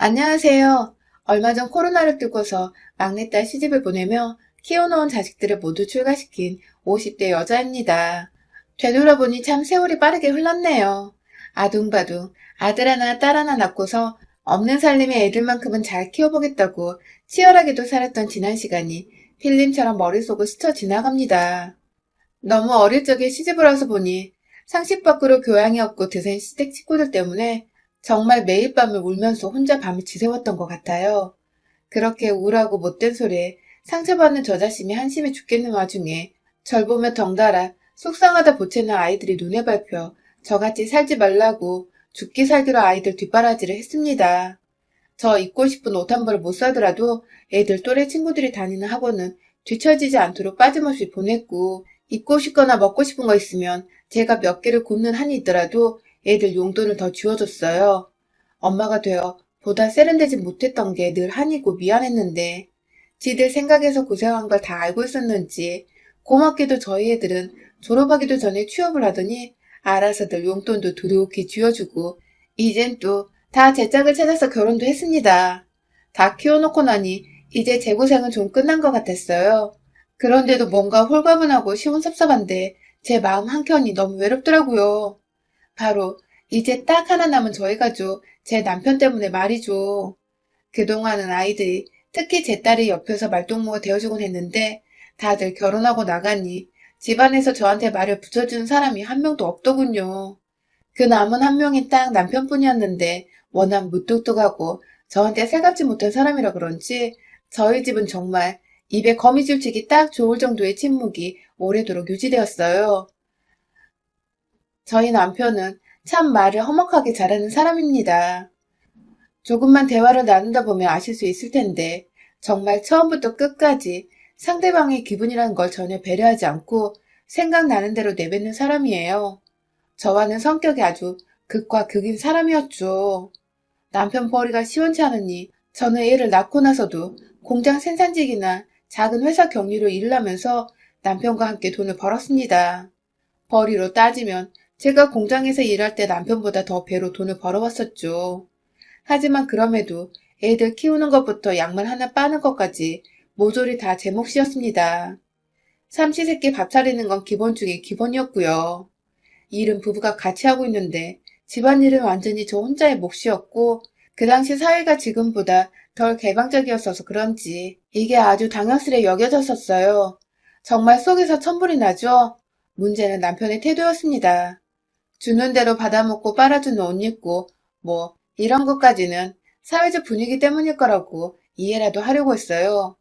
안녕하세요. 얼마 전 코로나를 뚫고서 막내딸 시집을 보내며 키워놓은 자식들을 모두 출가시킨 50대 여자입니다. 되돌아보니 참 세월이 빠르게 흘렀네요. 아둥바둥 아들 하나 딸 하나 낳고서 없는 살림의 애들만큼은 잘 키워보겠다고 치열하게도 살았던 지난 시간이 필름처럼 머릿속을 스쳐 지나갑니다. 너무 어릴 적에 시집을 와서 보니 상식 밖으로 교양이 없고 드센 시댁 식구들 때문에 정말 매일 밤을 울면서 혼자 밤을 지새웠던 것 같아요. 그렇게 우울하고 못된 소리에 상처받는 저 자신이 한심해 죽겠는 와중에 절 보며 덩달아 속상하다 보채는 아이들이 눈에 밟혀 저같이 살지 말라고 죽기 살기로 아이들 뒷바라지를 했습니다. 저 입고 싶은 옷 한 벌을 못 사더라도 애들 또래 친구들이 다니는 학원은 뒤처지지 않도록 빠짐없이 보냈고, 입고 싶거나 먹고 싶은 거 있으면 제가 몇 개를 굽는 한이 있더라도 애들 용돈을 더 쥐어줬어요. 엄마가 되어 보다 세련되지 못했던 게 늘 한이고 미안했는데 지들 생각해서 고생한 걸 다 알고 있었는지 고맙게도 저희 애들은 졸업하기도 전에 취업을 하더니 알아서들 용돈도 두둑히 쥐어주고 이젠 또 다 제 짝을 찾아서 결혼도 했습니다. 다 키워놓고 나니 이제 제 고생은 좀 끝난 것 같았어요. 그런데도 뭔가 홀가분하고 시원섭섭한데 제 마음 한켠이 너무 외롭더라고요. 바로 이제 딱 하나 남은 저희 가족, 제 남편 때문에 말이죠. 그동안은 아이들이, 특히 제 딸이 옆에서 말동무가 되어주곤 했는데 다들 결혼하고 나가니 집안에서 저한테 말을 붙여주는 사람이 한 명도 없더군요. 그 남은 한 명이 딱 남편뿐이었는데 워낙 무뚝뚝하고 저한테 살갑지 못한 사람이라 그런지 저희 집은 정말 입에 거미줄 치기 딱 좋을 정도의 침묵이 오래도록 유지되었어요. 저희 남편은 참 말을 험악하게 잘하는 사람입니다. 조금만 대화를 나누다 보면 아실 수 있을 텐데 정말 처음부터 끝까지 상대방의 기분이라는 걸 전혀 배려하지 않고 생각나는 대로 내뱉는 사람이에요. 저와는 성격이 아주 극과 극인 사람이었죠. 남편 벌이가 시원치 않으니 저는 애를 낳고 나서도 공장 생산직이나 작은 회사 격리로 일을 하면서 남편과 함께 돈을 벌었습니다. 벌이로 따지면 제가 공장에서 일할 때 남편보다 더 배로 돈을 벌어왔었죠. 하지만 그럼에도 애들 키우는 것부터 약물 하나 빠는 것까지 모조리 다 제 몫이었습니다. 삼시세끼 밥 차리는 건 기본 중에 기본이었고요. 일은 부부가 같이 하고 있는데 집안일은 완전히 저 혼자의 몫이었고 그 당시 사회가 지금보다 덜 개방적이었어서 그런지 이게 아주 당연스레 여겨졌었어요. 정말 속에서 천불이 나죠? 문제는 남편의 태도였습니다. 주는 대로 받아먹고 빨아주는 옷 입고 뭐 이런 것까지는 사회적 분위기 때문일 거라고 이해라도 하려고 했어요.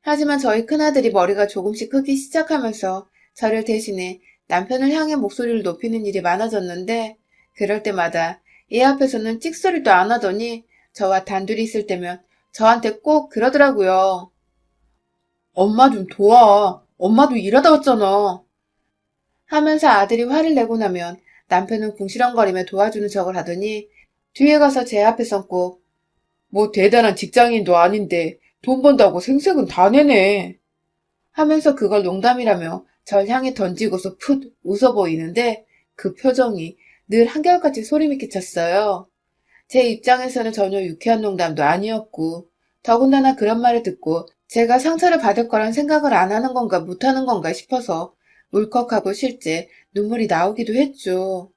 하지만 저희 큰아들이 머리가 조금씩 크기 시작하면서 저를 대신해 남편을 향해 목소리를 높이는 일이 많아졌는데 그럴 때마다 얘 앞에서는 찍소리도 안 하더니 저와 단둘이 있을 때면 저한테 꼭 그러더라고요. 엄마 좀 도와. 엄마도 일하다 왔잖아. 하면서 아들이 화를 내고 나면 남편은 궁시렁거리며 도와주는 척을 하더니 뒤에 가서 제 앞에선 꼭 뭐 대단한 직장인도 아닌데 돈 번다고 생색은 다 내네. 하면서 그걸 농담이라며 절 향해 던지고서 풋 웃어 보이는데 그 표정이 늘 한결같이 소름이 끼쳤어요. 제 입장에서는 전혀 유쾌한 농담도 아니었고 더군다나 그런 말을 듣고 제가 상처를 받을 거란 생각을 안 하는 건가 못하는 건가 싶어서 울컥하고 실제 눈물이 나오기도 했죠.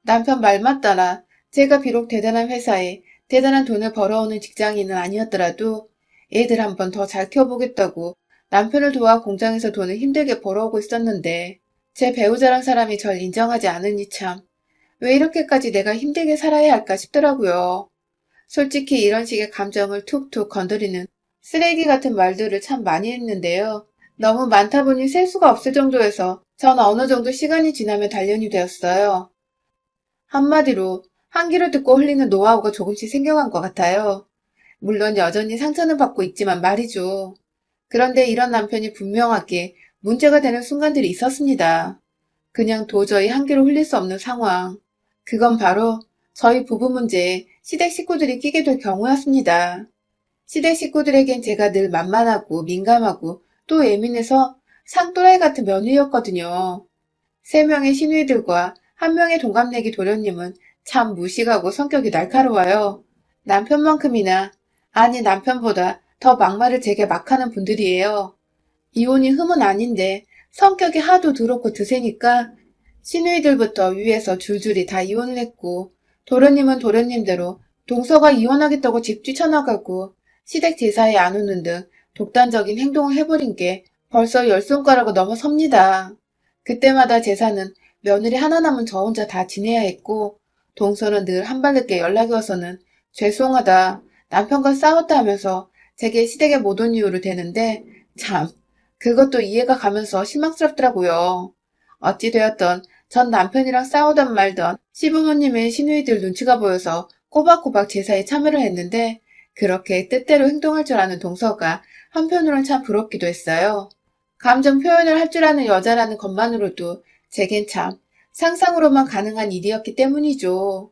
남편 말만 따라 제가 비록 대단한 회사에 대단한 돈을 벌어오는 직장인은 아니었더라도 애들 한번 더 잘 키워보겠다고 남편을 도와 공장에서 돈을 힘들게 벌어오고 있었는데 제 배우자란 사람이 절 인정하지 않으니 참 왜 이렇게까지 내가 힘들게 살아야 할까 싶더라고요. 솔직히 이런 식의 감정을 툭툭 건드리는 쓰레기 같은 말들을 참 많이 했는데요. 너무 많다 보니 셀 수가 없을 정도여서 전 어느 정도 시간이 지나면 단련이 되었어요. 한마디로 한 귀를 듣고 흘리는 노하우가 조금씩 생겨간 것 같아요. 물론 여전히 상처는 받고 있지만 말이죠. 그런데 이런 남편이 분명하게 문제가 되는 순간들이 있었습니다. 그냥 도저히 한 귀로 흘릴 수 없는 상황. 그건 바로 저희 부부 문제에 시댁 식구들이 끼게 될 경우였습니다. 시댁 식구들에겐 제가 늘 만만하고 민감하고 또 예민해서 산또라이 같은 며느리였거든요. 세 명의 시누이들과 한 명의 동갑내기 도련님은 참 무식하고 성격이 날카로워요. 남편만큼이나, 아니 남편보다 더 막말을 제게 막 하는 분들이에요. 이혼이 흠은 아닌데 성격이 하도 더럽고 드세니까 시누이들부터 위에서 줄줄이 다 이혼을 했고 도련님은 도련님대로 동서가 이혼하겠다고 집 뛰쳐나가고 시댁 제사에 안 오는 등 독단적인 행동을 해버린 게 벌써 10손가락을 넘어섭니다. 그때마다 제사는 며느리 하나 남은 저 혼자 다 지내야 했고 동서는 늘 한발 늦게 연락이 와서는 죄송하다, 남편과 싸웠다 하면서 제게 시댁에 못 온 이유를 대는데 참 그것도 이해가 가면서 실망스럽더라고요. 어찌되었던 전 남편이랑 싸우던 말던 시부모님의 시누이들 눈치가 보여서 꼬박꼬박 제사에 참여를 했는데 그렇게 뜻대로 행동할 줄 아는 동서가 한편으론 참 부럽기도 했어요. 감정 표현을 할 줄 아는 여자라는 것만으로도 제겐 참 상상으로만 가능한 일이었기 때문이죠.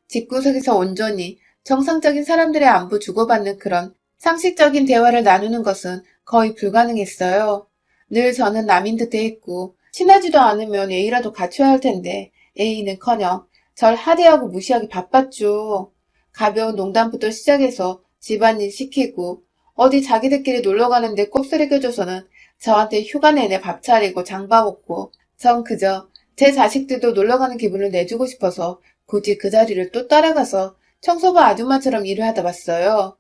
집구석에서 온전히 정상적인 사람들의 안부 주고받는 그런 상식적인 대화를 나누는 것은 거의 불가능했어요. 늘 저는 남인 듯 대했고 친하지도 않으면 예의라도 갖춰야 할 텐데 예의는커녕 절 하대하고 무시하기 바빴죠. 가벼운 농담부터 시작해서 집안일 시키고 어디 자기들끼리 놀러 가는데 꼽사리 껴줘서는 저한테 휴가 내내 밥 차리고 장봐 먹고 전 그저 제 자식들도 놀러 가는 기분을 내주고 싶어서 굳이 그 자리를 또 따라가서 청소부 아줌마처럼 일을 하다 봤어요.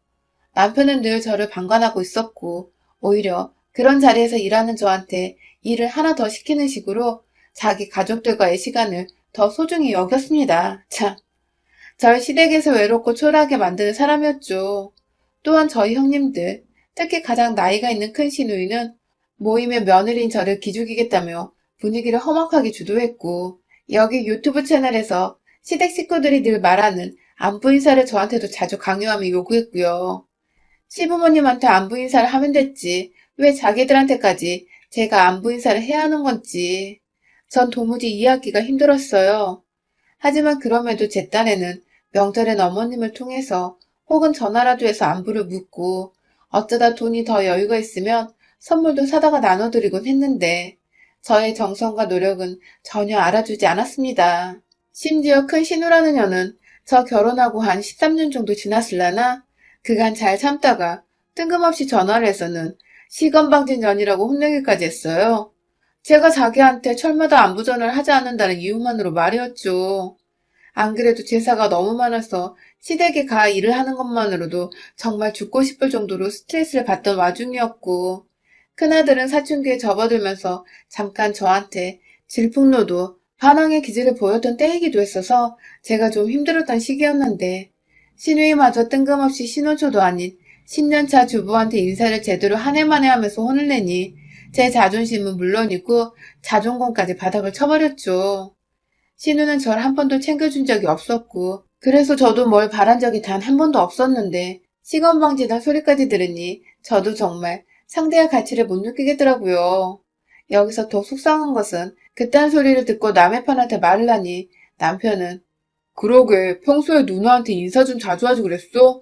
남편은 늘 저를 방관하고 있었고 오히려 그런 자리에서 일하는 저한테 일을 하나 더 시키는 식으로 자기 가족들과의 시간을 더 소중히 여겼습니다. 참, 절 시댁에서 외롭고 초라하게 만드는 사람이었죠. 또한 저희 형님들, 특히 가장 나이가 있는 큰 시누이는 모임의 며느리인 저를 기죽이겠다며 분위기를 험악하게 주도했고 여기 유튜브 채널에서 시댁 식구들이 늘 말하는 안부 인사를 저한테도 자주 강요하며 요구했고요. 시부모님한테 안부 인사를 하면 됐지. 왜 자기들한테까지 제가 안부 인사를 해야 하는 건지. 전 도무지 이해하기가 힘들었어요. 하지만 그럼에도 제 딴에는 명절엔 어머님을 통해서 혹은 전화라도 해서 안부를 묻고 어쩌다 돈이 더 여유가 있으면 선물도 사다가 나눠드리곤 했는데 저의 정성과 노력은 전혀 알아주지 않았습니다. 심지어 큰 신우라는 년은 저 결혼하고 한 13년 정도 지났을라나 그간 잘 참다가 뜬금없이 전화를 해서는 시건방진년이라고 혼내기까지 했어요. 제가 자기한테 철마다 안부전화를 하지 않는다는 이유만으로 말이었죠. 안 그래도 제사가 너무 많아서 시댁에 가 일을 하는 것만으로도 정말 죽고 싶을 정도로 스트레스를 받던 와중이었고 큰아들은 사춘기에 접어들면서 잠깐 저한테 질풍노도 반항의 기질을 보였던 때이기도 했어서 제가 좀 힘들었던 시기였는데 시누이마저 뜬금없이 신혼초도 아닌 10년차 주부한테 인사를 제대로 한 해 만에 하면서 혼을 내니 제 자존심은 물론이고 자존감까지 바닥을 쳐버렸죠. 신우는 절 한 번도 챙겨준 적이 없었고 그래서 저도 뭘 바란 적이 단 한 번도 없었는데 시건방지단 소리까지 들으니 저도 정말 상대의 가치를 못 느끼겠더라고요. 여기서 더 속상한 것은 그딴 소리를 듣고 남의 편한테 말을 하니 남편은 그러게 평소에 누나한테 인사 좀 자주 하지 그랬어?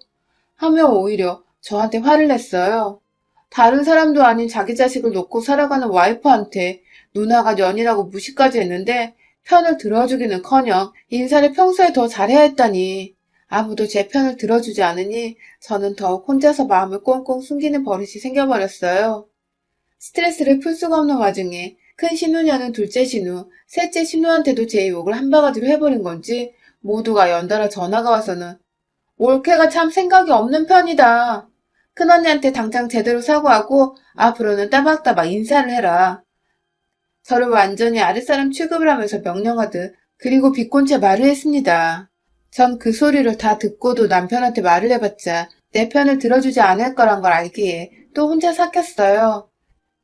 하며 오히려 저한테 화를 냈어요. 다른 사람도 아닌 자기 자식을 놓고 살아가는 와이프한테 누나가 년이라고 무시까지 했는데 편을 들어주기는커녕 인사를 평소에 더 잘해야 했다니. 아무도 제 편을 들어주지 않으니 저는 더욱 혼자서 마음을 꽁꽁 숨기는 버릇이 생겨버렸어요. 스트레스를 풀 수가 없는 와중에 큰 신우냐는 둘째 신우, 셋째 신우한테도 제 욕을 한 바가지로 해버린 건지 모두가 연달아 전화가 와서는 올케가 참 생각이 없는 편이다. 큰언니한테 당장 제대로 사과하고 앞으로는 따박따박 인사를 해라. 저를 완전히 아랫사람 취급을 하면서 명령하듯 그리고 비꼰채 말을 했습니다. 전 그 소리를 다 듣고도 남편한테 말을 해봤자 내 편을 들어주지 않을 거란 걸 알기에 또 혼자 삭혔어요.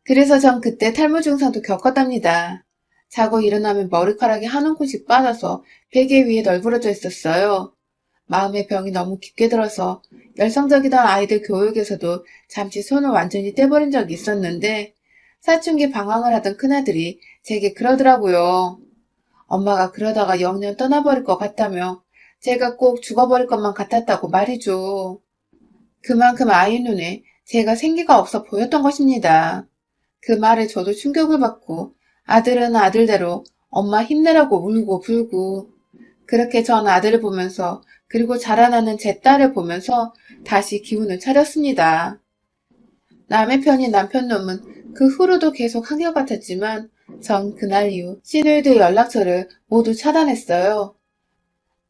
그래서 전 그때 탈모 증상도 겪었답니다. 자고 일어나면 머리카락이 한 움큼씩 빠져서 베개 위에 널브러져 있었어요. 마음의 병이 너무 깊게 들어서 열성적이던 아이들 교육에서도 잠시 손을 완전히 떼버린 적이 있었는데 사춘기 방황을 하던 큰아들이 제게 그러더라고요. 엄마가 그러다가 영영 떠나버릴 것 같다며 제가 꼭 죽어버릴 것만 같았다고 말이죠. 그만큼 아이 눈에 제가 생기가 없어 보였던 것입니다. 그 말에 저도 충격을 받고 아들은 아들대로 엄마 힘내라고 울고 불고 그렇게 전 아들을 보면서 그리고 자라나는 제 딸을 보면서 다시 기운을 차렸습니다. 남의 편인 남편 놈은 그 후로도 계속 한결같았지만 전 그날 이후 시누이들 연락처를 모두 차단했어요.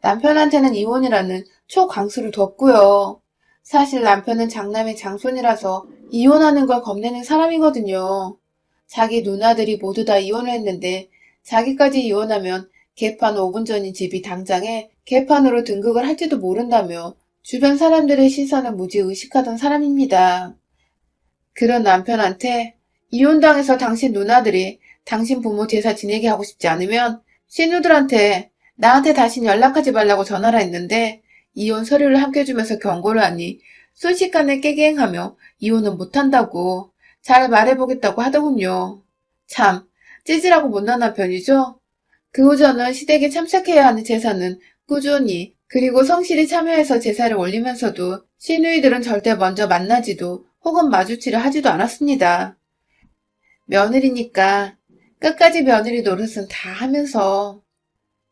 남편한테는 이혼이라는 초강수를 뒀고요. 사실 남편은 장남의 장손이라서 이혼하는 걸 겁내는 사람이거든요. 자기 누나들이 모두 다 이혼을 했는데 자기까지 이혼하면 개판 5분 전인 집이 당장에 개판으로 등극을 할지도 모른다며 주변 사람들의 시선을 무지 의식하던 사람입니다. 그런 남편한테 이혼당해서 당신 누나들이 당신 부모 제사 지내게 하고 싶지 않으면 신우들한테 나한테 다신 연락하지 말라고 전화를 했는데 이혼 서류를 함께 주면서 경고를 하니 순식간에 깨갱하며 이혼은 못한다고 잘 말해보겠다고 하더군요. 참 찌질하고 못난 남편이죠? 그 후저는 시댁에 참석해야 하는 제사는 꾸준히 그리고 성실히 참여해서 제사를 올리면서도 시누이들은 절대 먼저 만나지도 혹은 마주치려 하지도 않았습니다. 며느리니까 끝까지 며느리 노릇은 다 하면서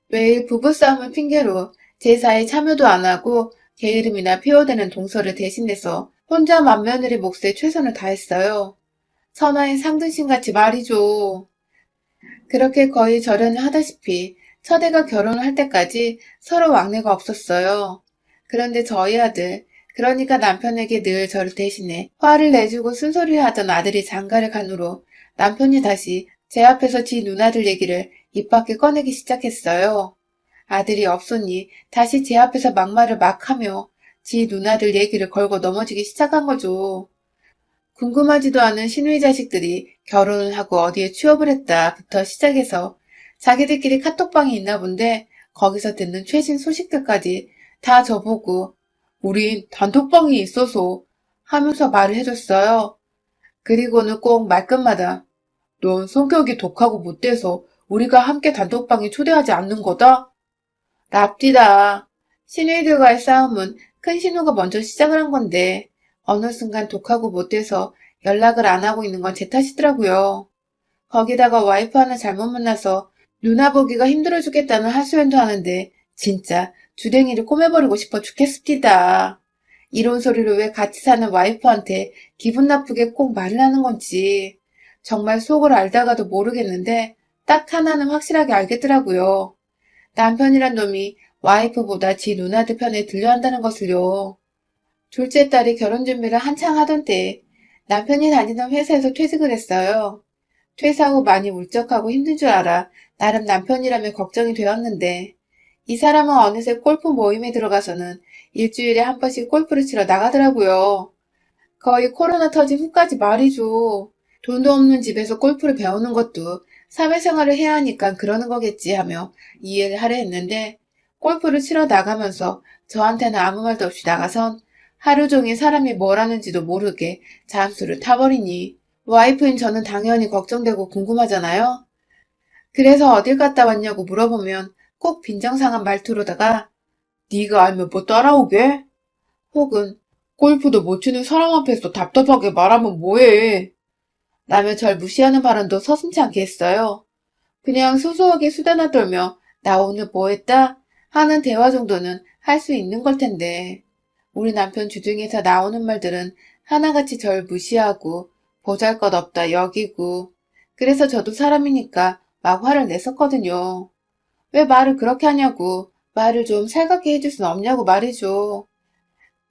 매일 부부싸움을 핑계로 제사에 참여도 안 하고 게으름이나 피워대는 동서를 대신해서 혼자 맏며느리 몫에 최선을 다했어요. 천하의 상등신같이 말이죠. 그렇게 거의 절연을 하다시피 첫애가 결혼을 할 때까지 서로 왕래가 없었어요. 그런데 저희 아들, 그러니까 남편에게 늘 저를 대신해 화를 내주고 쓴소리를 하던 아들이 장가를 간 후로 남편이 다시 제 앞에서 지 누나들 얘기를 입 밖에 꺼내기 시작했어요. 아들이 없으니 다시 제 앞에서 막말을 막 하며 지 누나들 얘기를 걸고 넘어지기 시작한 거죠. 궁금하지도 않은 시누이 자식들이 결혼을 하고 어디에 취업을 했다부터 시작해서 자기들끼리 카톡방이 있나 본데 거기서 듣는 최신 소식들까지 다 저보고 우린 단톡방이 있어서 하면서 말을 해줬어요. 그리고는 꼭 말끝마다 넌 성격이 독하고 못돼서 우리가 함께 단톡방에 초대하지 않는 거다? 랍디다. 시누이들과의 싸움은 큰 신우가 먼저 시작을 한 건데 어느 순간 독하고 못돼서 연락을 안 하고 있는 건 제 탓이더라고요. 거기다가 와이프 하나 잘못 만나서 누나 보기가 힘들어 죽겠다는 하소연도 하는데 진짜 주댕이를 꼬매버리고 싶어 죽겠습니다. 이런 소리를 왜 같이 사는 와이프한테 기분 나쁘게 꼭 말을 하는 건지 정말 속을 알다가도 모르겠는데 딱 하나는 확실하게 알겠더라고요. 남편이란 놈이 와이프보다 지 누나들 편에 들려 한다는 것을요. 둘째 딸이 결혼 준비를 한창 하던 때에 남편이 다니던 회사에서 퇴직을 했어요. 퇴사 후 많이 울적하고 힘든 줄 알아 나름 남편이라면 걱정이 되었는데 이 사람은 어느새 골프 모임에 들어가서는 일주일에 한 번씩 골프를 치러 나가더라고요. 거의 코로나 터진 후까지 말이죠. 돈도 없는 집에서 골프를 배우는 것도 사회생활을 해야 하니까 그러는 거겠지 하며 이해를 하려 했는데 골프를 치러 나가면서 저한테는 아무 말도 없이 나가선 하루 종일 사람이 뭘 하는지도 모르게 잠수를 타버리니 와이프인 저는 당연히 걱정되고 궁금하잖아요. 그래서 어딜 갔다 왔냐고 물어보면 꼭 빈정상한 말투로다가 네가 알면 뭐 따라오게? 혹은 골프도 못 치는 사람 앞에서 답답하게 말하면 뭐해? 라며 절 무시하는 발언도 서슴지 않게 했어요. 그냥 소소하게 수다나 떨며 나 오늘 뭐 했다? 하는 대화 정도는 할 수 있는 걸 텐데 우리 남편 주둥이에서 나오는 말들은 하나같이 절 무시하고 보잘것없다 여기고 그래서 저도 사람이니까 막 화를 냈었거든요. 왜 말을 그렇게 하냐고 말을 좀 살갑게 해줄 순 없냐고 말이죠.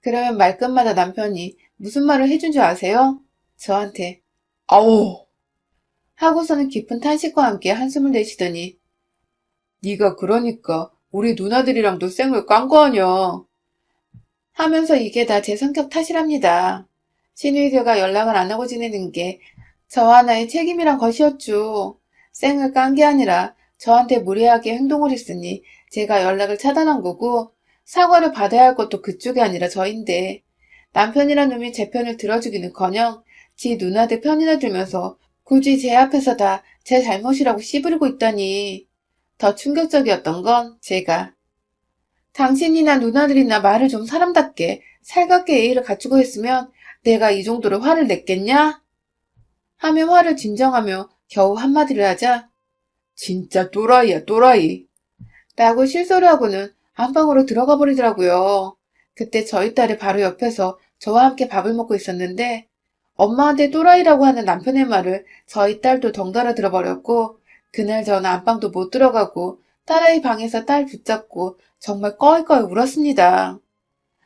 그러면 말끝마다 남편이 무슨 말을 해준 줄 아세요? 저한테 아우 하고서는 깊은 탄식과 함께 한숨을 내쉬더니 네가 그러니까 우리 누나들이랑도 쌩을 깐 거 아냐 하면서 이게 다 제 성격 탓이랍니다. 시누이들과 연락을 안 하고 지내는 게 저 하나의 책임이란 것이었죠. 쌩을 깐 게 아니라 저한테 무례하게 행동을 했으니 제가 연락을 차단한 거고 사과를 받아야 할 것도 그쪽이 아니라 저인데 남편이란 놈이 제 편을 들어주기는커녕 지 누나들 편이나 들면서 굳이 제 앞에서 다 제 잘못이라고 씨부리고 있다니. 더 충격적이었던 건 제가 당신이나 누나들이나 말을 좀 사람답게 살갑게 예의를 갖추고 했으면 내가 이 정도로 화를 냈겠냐? 하며 화를 진정하며 겨우 한마디를 하자 진짜 또라이야 또라이 라고 실소를 하고는 안방으로 들어가 버리더라고요. 그때 저희 딸이 바로 옆에서 저와 함께 밥을 먹고 있었는데 엄마한테 또라이라고 하는 남편의 말을 저희 딸도 덩달아 들어버렸고 그날 저는 안방도 못 들어가고 딸의 방에서 딸 붙잡고 정말 꺼이꺼이 울었습니다.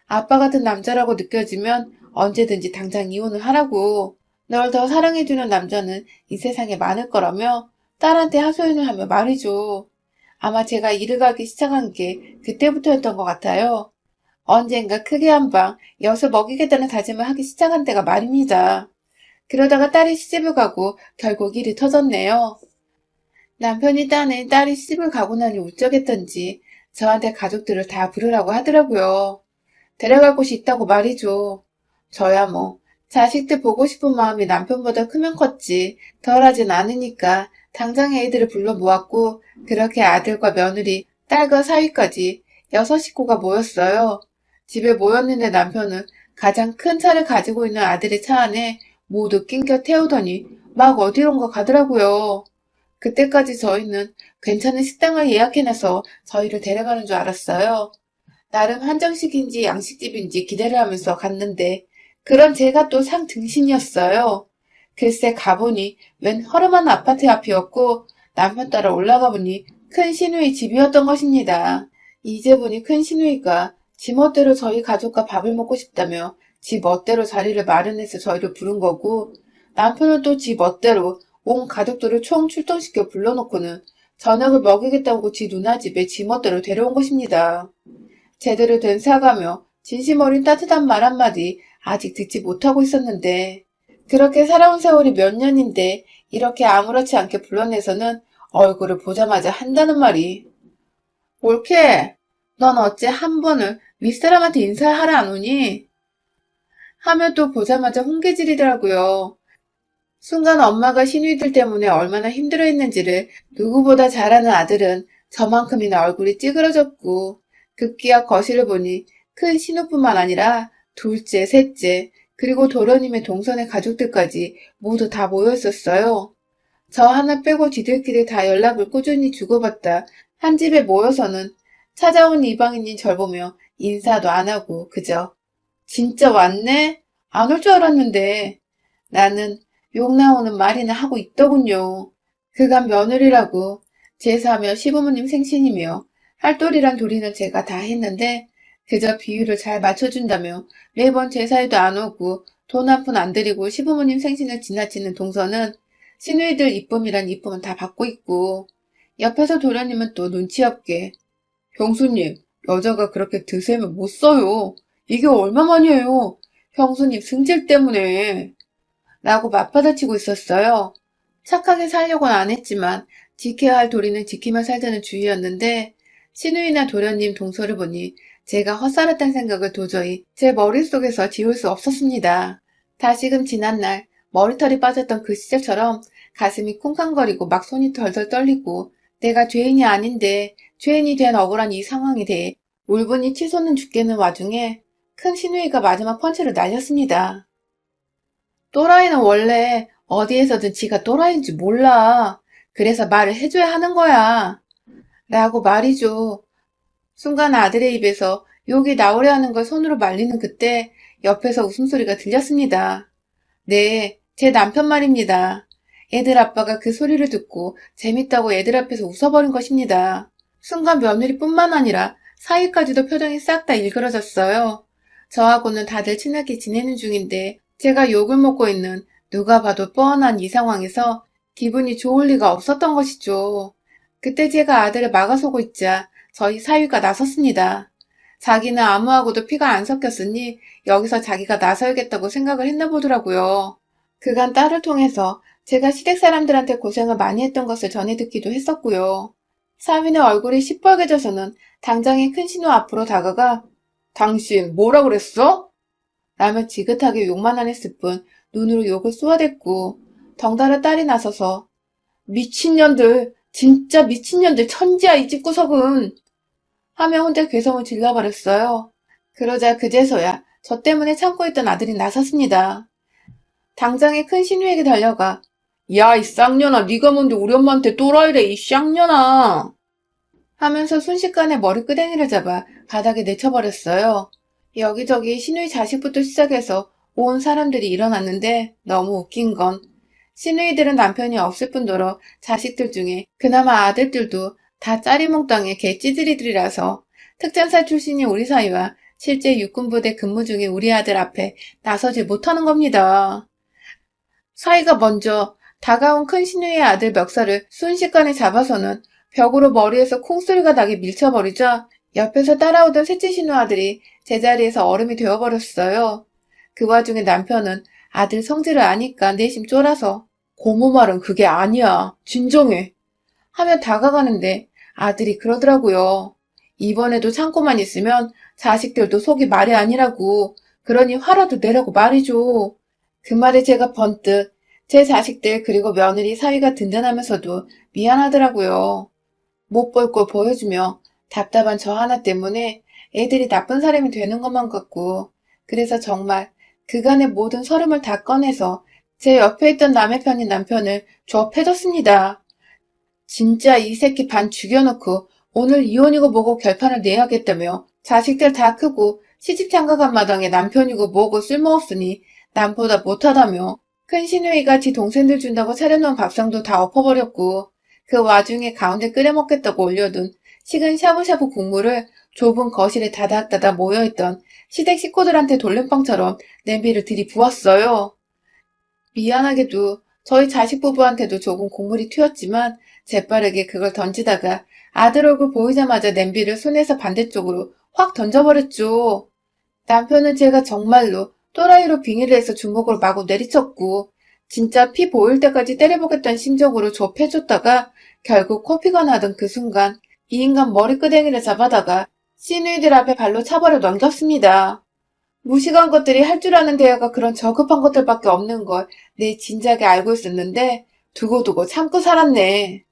아빠 같은 남자라고 느껴지면 언제든지 당장 이혼을 하라고. 널 더 사랑해주는 남자는 이 세상에 많을 거라며 딸한테 하소연을 하며 말이죠. 아마 제가 일을 가기 시작한 게 그때부터였던 것 같아요. 언젠가 크게 한 방 엿을 먹이겠다는 다짐을 하기 시작한 때가 말입니다. 그러다가 딸이 시집을 가고 결국 일이 터졌네요. 남편이 딴에 딸이 시집을 가고 나니 울적했던지 저한테 가족들을 다 부르라고 하더라고요. 데려갈 곳이 있다고 말이죠. 저야 뭐 자식들 보고 싶은 마음이 남편보다 크면 컸지 덜하진 않으니까 당장 애들을 불러 모았고 그렇게 아들과 며느리, 딸과 사위까지 6식구가 모였어요. 집에 모였는데 남편은 가장 큰 차를 가지고 있는 아들의 차 안에 모두 낑겨 태우더니 막 어디론가 가더라고요. 그때까지 저희는 괜찮은 식당을 예약해놔서 저희를 데려가는 줄 알았어요. 나름 한정식인지 양식집인지 기대를 하면서 갔는데 그런 제가 또 상등신이었어요. 글쎄 가보니 웬 허름한 아파트 앞이었고 남편 따라 올라가 보니 큰 시누이 집이었던 것입니다. 이제 보니 큰 시누이가 지 멋대로 저희 가족과 밥을 먹고 싶다며 지 멋대로 자리를 마련해서 저희를 부른 거고 남편은 또 지 멋대로 온 가족들을 총 출동시켜 불러놓고는 저녁을 먹이겠다고 지 누나 집에 지 멋대로 데려온 것입니다. 제대로 된 사과며 진심 어린 따뜻한 말 한마디 아직 듣지 못하고 있었는데 그렇게 살아온 세월이 몇 년인데 이렇게 아무렇지 않게 불러내서는 얼굴을 보자마자 한다는 말이 옳게 넌 어째 한 번을 윗사람한테 인사하러 안 오니? 하며 또 보자마자 훈계질이더라고요. 순간 엄마가 시누이들 때문에 얼마나 힘들어했는지를 누구보다 잘 아는 아들은 저만큼이나 얼굴이 찌그러졌고 급기야 거실을 보니 큰 신우뿐만 아니라 둘째, 셋째, 그리고 도련님의 동선의 가족들까지 모두 다 모여 있었어요. 저 하나 빼고 지들끼리 다 연락을 꾸준히 주고받다 한 집에 모여서는 찾아온 이방인인 절 보며 인사도 안 하고 그저 진짜 왔네? 안 올 줄 알았는데 나는 욕 나오는 말이나 하고 있더군요. 그간 며느리라고 제사며 시부모님 생신이며 할돌이랑 도리는 제가 다 했는데 그저 비율을 잘 맞춰준다며 매번 제사에도 안 오고 돈 한 푼 안 드리고 시부모님 생신을 지나치는 동서는 시누이들 이쁨이란 이쁨은 다 받고 있고 옆에서 도련님은 또 눈치 없게 형수님 여자가 그렇게 드세면 못 써요. 이게 얼마만이에요. 형수님 승질 때문에 라고 맞받아치고 있었어요. 착하게 살려고는 안 했지만 지켜야 할 도리는 지키며 살자는 주의였는데 시누이나 도련님 동서를 보니 제가 헛살았다는 생각을 도저히 제 머릿속에서 지울 수 없었습니다. 다시금 지난날 머리털이 빠졌던 그 시절처럼 가슴이 쿵쾅거리고 막 손이 덜덜 떨리고 내가 죄인이 아닌데 죄인이 된 억울한 이 상황에 대해 울분이 치솟는 죽겠는 와중에 큰 시누이가 마지막 펀치를 날렸습니다. 또라이는 원래 어디에서든 지가 또라이인지 몰라. 그래서 말을 해줘야 하는 거야. 라고 말이죠. 순간 아들의 입에서 욕이 나오려 하는 걸 손으로 말리는 그때 옆에서 웃음소리가 들렸습니다. 네, 제 남편 말입니다. 애들 아빠가 그 소리를 듣고 재밌다고 애들 앞에서 웃어버린 것입니다. 순간 며느리뿐만 아니라 사위까지도 표정이 싹 다 일그러졌어요. 저하고는 다들 친하게 지내는 중인데 제가 욕을 먹고 있는 누가 봐도 뻔한 이 상황에서 기분이 좋을 리가 없었던 것이죠. 그때 제가 아들을 막아서고 있자 저희 사위가 나섰습니다. 자기는 아무하고도 피가 안 섞였으니 여기서 자기가 나서야겠다고 생각을 했나 보더라고요. 그간 딸을 통해서 제가 시댁 사람들한테 고생을 많이 했던 것을 전해 듣기도 했었고요. 사위는 얼굴이 시뻘개져서는 당장의 큰 신우 앞으로 다가가 당신 뭐라 그랬어? 라며 지긋하게 욕만 안 했을 뿐 눈으로 욕을 쏘아댔고 덩달아 딸이 나서서 미친년들 진짜 미친년들 천지야 이 집구석은 하며 혼자 괴성을 질러버렸어요. 그러자 그제서야 저 때문에 참고 있던 아들이 나섰습니다. 당장에 큰 신우에게 달려가 야 이 쌍년아 네가 뭔데 우리 엄마한테 또라이래 이 쌍년아 하면서 순식간에 머리끄댕이를 잡아 바닥에 내쳐버렸어요. 여기저기 시누이 자식부터 시작해서 온 사람들이 일어났는데 너무 웃긴 건 시누이들은 남편이 없을 뿐더러 자식들 중에 그나마 아들들도 다 짜리몽땅의 개찌들이들이라서 특전사 출신이 우리 사이와 실제 육군부대 근무 중에 우리 아들 앞에 나서지 못하는 겁니다. 사이가 먼저 다가온 큰 시누이의 아들 멱살을 순식간에 잡아서는 벽으로 머리에서 콩소리가 나게 밀쳐버리자 옆에서 따라오던 셋째 시누 아들이 제자리에서 얼음이 되어버렸어요. 그 와중에 남편은 아들 성질을 아니까 내심 쫄아서 고모 말은 그게 아니야. 진정해. 하며 다가가는데 아들이 그러더라고요. 이번에도 참고만 있으면 자식들도 속이 말이 아니라고. 그러니 화라도 내라고 말이죠. 그 말에 제가 번뜩 제 자식들 그리고 며느리 사위가 든든하면서도 미안하더라고요. 못 볼 걸 보여주며 답답한 저 하나 때문에 애들이 나쁜 사람이 되는 것만 같고 그래서 정말 그간의 모든 서름을 다 꺼내서 제 옆에 있던 남의 편인 남편을 조업해줬습니다. 진짜 이 새끼 반 죽여놓고 오늘 이혼이고 뭐고 결판을 내야겠다며 자식들 다 크고 시집 장가간 마당에 남편이고 뭐고 쓸모없으니 남보다 못하다며 큰 시누이가 지 동생들 준다고 차려놓은 밥상도 다 엎어버렸고 그 와중에 가운데 끓여 먹겠다고 올려둔 식은 샤브샤브 국물을 좁은 거실에 다닥다닥 모여있던 시댁 식구들한테 돌림방처럼 냄비를 들이부었어요. 미안하게도 저희 자식 부부한테도 조금 국물이 튀었지만 재빠르게 그걸 던지다가 아들 얼굴 보이자마자 냄비를 손에서 반대쪽으로 확 던져버렸죠. 남편은 제가 정말로 또라이로 빙의를 해서 주먹으로 마구 내리쳤고 진짜 피 보일 때까지 때려보겠다는 심정으로 좁혀줬다가 결국 코피가 나던 그 순간 이 인간 머리끄댕이를 잡아다가 시누이들 앞에 발로 차버려 넘겼습니다. 무식한 것들이 할 줄 아는 대화가 그런 저급한 것들밖에 없는 걸 내 진작에 알고 있었는데 두고두고 참고 살았네.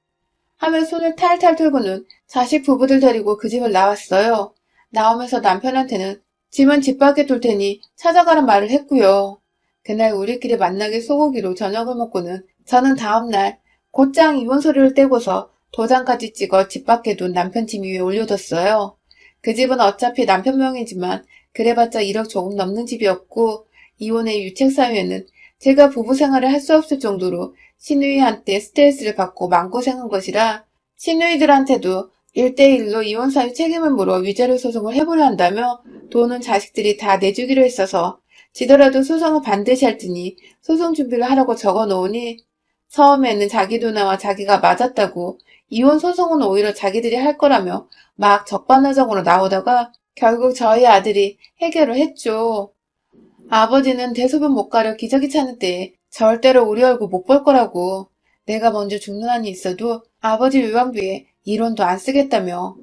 하며 손을 탈탈 털고는 자식 부부들 데리고 그 집을 나왔어요. 나오면서 남편한테는 집은 집 밖에 둘 테니 찾아가란 말을 했고요. 그날 우리끼리 만나게 소고기로 저녁을 먹고는 저는 다음날 곧장 이혼 소리를 떼고서 도장까지 찍어 집 밖에 둔 남편 짐 위에 올려뒀어요. 그 집은 어차피 남편 명이지만 그래봤자 1억 조금 넘는 집이었고 이혼의 유책 사유에는 제가 부부 생활을 할 수 없을 정도로 시누이한테 스트레스를 받고 마음고생한 것이라 시누이들한테도 1대1로 이혼 사유 책임을 물어 위자료 소송을 해보려 한다며 돈은 자식들이 다 내주기로 했어서 지더라도 소송을 반드시 할 테니 소송 준비를 하라고 적어놓으니 처음에는 자기 누나와 자기가 맞았다고 이혼 소송은 오히려 자기들이 할 거라며 막 적반하장으로 나오다가 결국 저희 아들이 해결을 했죠. 아버지는 대소변 못 가려 기저귀 차는 때에 절대로 우리 얼굴 못 볼 거라고 내가 먼저 죽는 한이 있어도 아버지 유언비에 1원도 안 쓰겠다며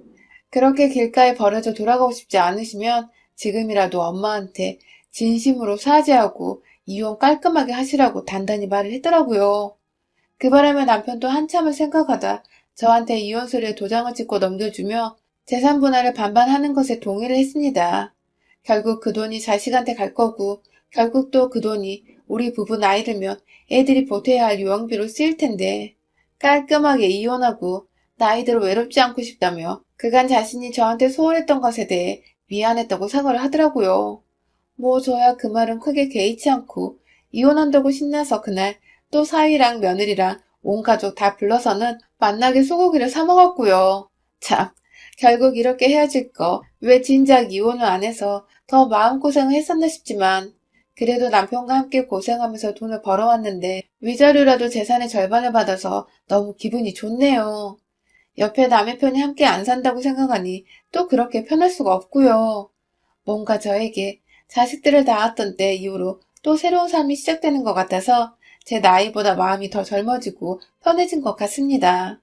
그렇게 길가에 버려져 돌아가고 싶지 않으시면 지금이라도 엄마한테 진심으로 사죄하고 이혼 깔끔하게 하시라고 단단히 말을 했더라고요. 그 바람에 남편도 한참을 생각하다 저한테 이혼 서류에 도장을 찍고 넘겨주며 재산 분할을 반반 하는 것에 동의를 했습니다. 결국 그 돈이 자식한테 갈 거고 결국 또 그 돈이 우리 부부 나이 들면 애들이 보태야 할 유언비로 쓰일 텐데 깔끔하게 이혼하고 나이대로 외롭지 않고 싶다며 그간 자신이 저한테 소홀했던 것에 대해 미안했다고 사과를 하더라고요. 뭐 저야 그 말은 크게 개의치 않고 이혼한다고 신나서 그날 또 사위랑 며느리랑 온 가족 다 불러서는 만나게 소고기를 사 먹었고요. 참, 결국 이렇게 헤어질 거 왜 진작 이혼을 안 해서 더 마음고생을 했었나 싶지만 그래도 남편과 함께 고생하면서 돈을 벌어왔는데 위자료라도 재산의 절반을 받아서 너무 기분이 좋네요. 옆에 남의 편이 함께 안 산다고 생각하니 또 그렇게 편할 수가 없고요. 뭔가 저에게 자식들을 낳았던 때 이후로 또 새로운 삶이 시작되는 것 같아서 제 나이보다 마음이 더 젊어지고 편해진 것 같습니다.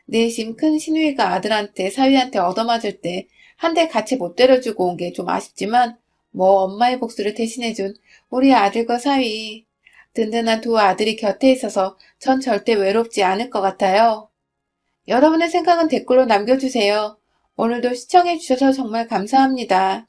내심 큰 시누이가 아들한테 사위한테 얻어맞을 때 한 대 같이 못 때려주고 온 게 좀 아쉽지만 뭐 엄마의 복수를 대신해준 우리 아들과 사위 든든한 두 아들이 곁에 있어서 전 절대 외롭지 않을 것 같아요. 여러분의 생각은 댓글로 남겨주세요. 오늘도 시청해주셔서 정말 감사합니다.